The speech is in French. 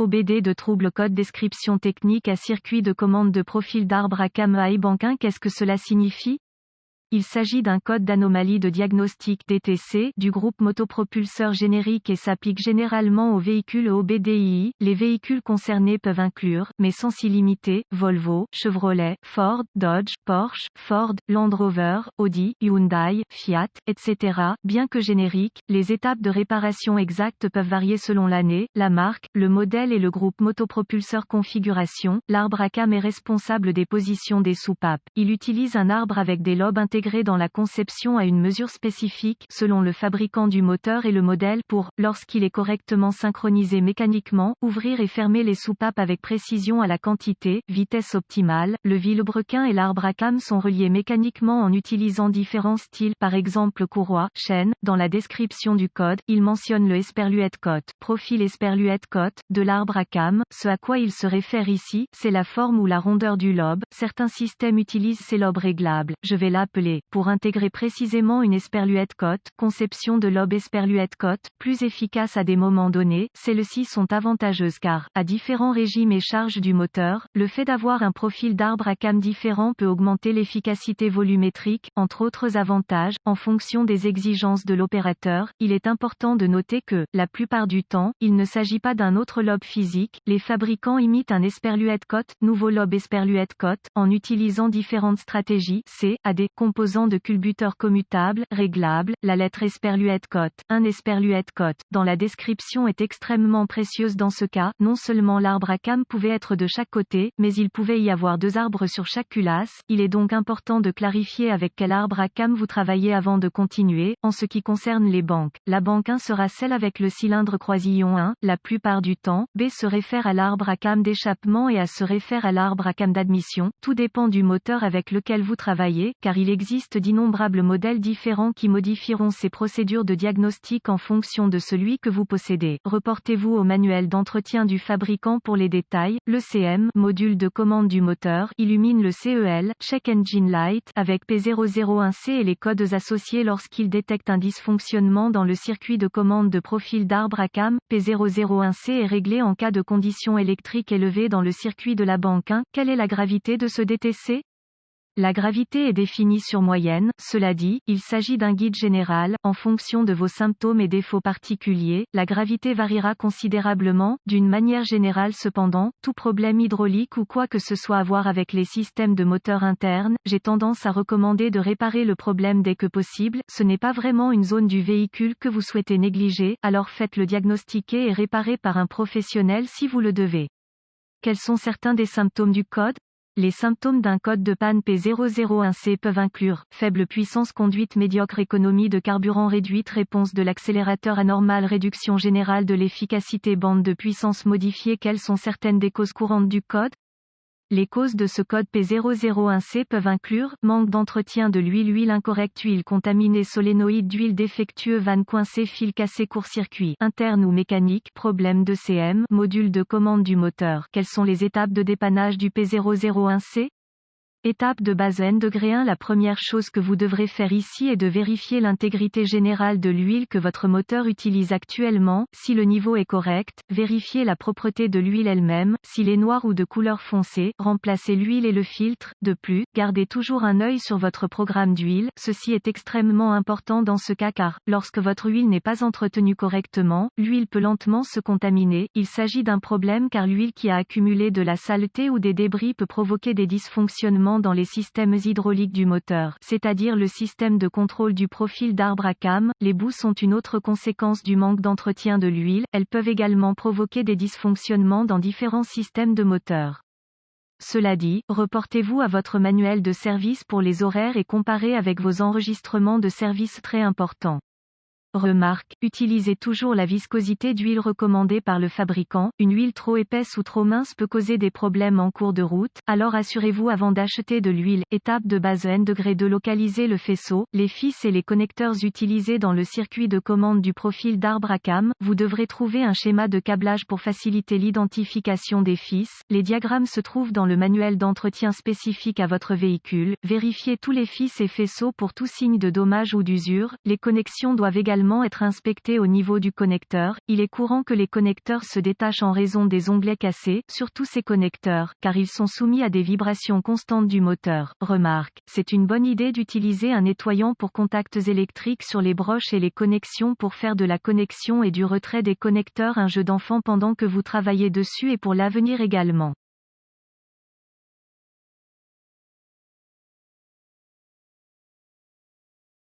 OBD de trouble code description technique à circuit de commande de profil d'arbre à cam à iBankin. Qu'est-ce que cela signifie? Il s'agit d'un code d'anomalie de diagnostic DTC du groupe motopropulseur générique et s'applique généralement aux véhicules OBDII. Les véhicules concernés peuvent inclure, mais sans s'y limiter, Volvo, Chevrolet, Ford, Dodge, Porsche, Ford, Land Rover, Audi, Hyundai, Fiat, etc. Bien que génériques, les étapes de réparation exactes peuvent varier selon l'année, la marque, le modèle et le groupe motopropulseur configuration. L'arbre à cam est responsable des positions des soupapes. Il utilise un arbre avec des lobes intégrés dans la conception à une mesure spécifique, selon le fabricant du moteur et le modèle, pour, lorsqu'il est correctement synchronisé mécaniquement, ouvrir et fermer les soupapes avec précision à la quantité, vitesse optimale. Le vilebrequin et l'arbre à cam sont reliés mécaniquement en utilisant différents styles, par exemple courroie, chaîne. Dans la description du code, il mentionne le Esperluette cote, profil Esperluette cote, de l'arbre à cam. Ce à quoi il se réfère ici, c'est la forme ou la rondeur du lobe. Certains systèmes utilisent ces lobes réglables. Je vais l'appeler, pour intégrer précisément une Esperluette cote, conception de lobe Esperluette cote, plus efficace à des moments donnés. Celles-ci sont avantageuses car, à différents régimes et charges du moteur, le fait d'avoir un profil d'arbre à cam différent peut augmenter l'efficacité volumétrique, entre autres avantages, en fonction des exigences de l'opérateur. Il est important de noter que, la plupart du temps, il ne s'agit pas d'un autre lobe physique. Les fabricants imitent un Esperluette cote, nouveau lobe Esperluette cote, en utilisant différentes stratégies, à des composants de culbuteur commutable, réglable. La lettre Esperluette cote, un Esperluette cote, dans la description est extrêmement précieuse dans ce cas. Non seulement l'arbre à cam pouvait être de chaque côté, mais il pouvait y avoir deux arbres sur chaque culasse. Il est donc important de clarifier avec quel arbre à cam vous travaillez avant de continuer. En ce qui concerne les banques, la banque 1 sera celle avec le cylindre croisillon 1, la plupart du temps. B se réfère à l'arbre à cam d'échappement et A se réfère à l'arbre à cam d'admission. Tout dépend du moteur avec lequel vous travaillez, car il existe d'innombrables modèles différents qui modifieront ces procédures de diagnostic en fonction de celui que vous possédez. Reportez-vous au manuel d'entretien du fabricant pour les détails. Le CM, module de commande du moteur, illumine le CEL, Check Engine Light, avec P001C et les codes associés lorsqu'il détecte un dysfonctionnement dans le circuit de commande de profil d'arbre à cam. P001C est réglé en cas de conditions électriques élevées dans le circuit de la banque 1. Quelle est la gravité de ce DTC? La gravité est définie sur moyenne. Cela dit, il s'agit d'un guide général. En fonction de vos symptômes et défauts particuliers, la gravité variera considérablement. D'une manière générale cependant, tout problème hydraulique ou quoi que ce soit à voir avec les systèmes de moteur interne, j'ai tendance à recommander de réparer le problème dès que possible. Ce n'est pas vraiment une zone du véhicule que vous souhaitez négliger, alors faites-le diagnostiquer et réparer par un professionnel si vous le devez. Quels sont certains des symptômes du code? Les symptômes d'un code de panne P001C peuvent inclure faible puissance, conduite médiocre, économie de carburant réduite, réponse de l'accélérateur anormale, réduction générale de l'efficacité, bande de puissance modifiée. Quelles sont certaines des causes courantes du code? Les causes de ce code P001C peuvent inclure manque d'entretien de l'huile, huile incorrecte, huile contaminée, solénoïde d'huile défectueux, vanne coincée, fil cassé, court-circuit interne ou mécanique, problème de CM, module de commande du moteur. Quelles sont les étapes de dépannage du P001C? Étape de base N degré 1. La première chose que vous devrez faire ici est de vérifier l'intégrité générale de l'huile que votre moteur utilise actuellement. Si le niveau est correct, vérifiez la propreté de l'huile elle-même. S'il est noir ou de couleur foncée, remplacez l'huile et le filtre. De plus, gardez toujours un œil sur votre programme d'huile. Ceci est extrêmement important dans ce cas car, lorsque votre huile n'est pas entretenue correctement, l'huile peut lentement se contaminer. Il s'agit d'un problème car l'huile qui a accumulé de la saleté ou des débris peut provoquer des dysfonctionnements dans les systèmes hydrauliques du moteur, c'est-à-dire le système de contrôle du profil d'arbre à cam. Les boues sont une autre conséquence du manque d'entretien de l'huile. Elles peuvent également provoquer des dysfonctionnements dans différents systèmes de moteur. Cela dit, reportez-vous à votre manuel de service pour les horaires et comparez avec vos enregistrements de service très importants. Remarque, utilisez toujours la viscosité d'huile recommandée par le fabricant. Une huile trop épaisse ou trop mince peut causer des problèmes en cours de route, alors assurez-vous avant d'acheter de l'huile. Étape de base N degré de localiser le faisceau, les fils et les connecteurs utilisés dans le circuit de commande du profil d'arbre à cam. Vous devrez trouver un schéma de câblage pour faciliter l'identification des fils. Les diagrammes se trouvent dans le manuel d'entretien spécifique à votre véhicule. Vérifiez tous les fils et faisceaux pour tout signe de dommage ou d'usure. Les connexions doivent également également être inspecté au niveau du connecteur. Il est courant que les connecteurs se détachent en raison des onglets cassés, surtout ces connecteurs, car ils sont soumis à des vibrations constantes du moteur. Remarque, c'est une bonne idée d'utiliser un nettoyant pour contacts électriques sur les broches et les connexions pour faire de la connexion et du retrait des connecteurs un jeu d'enfant pendant que vous travaillez dessus et pour l'avenir également.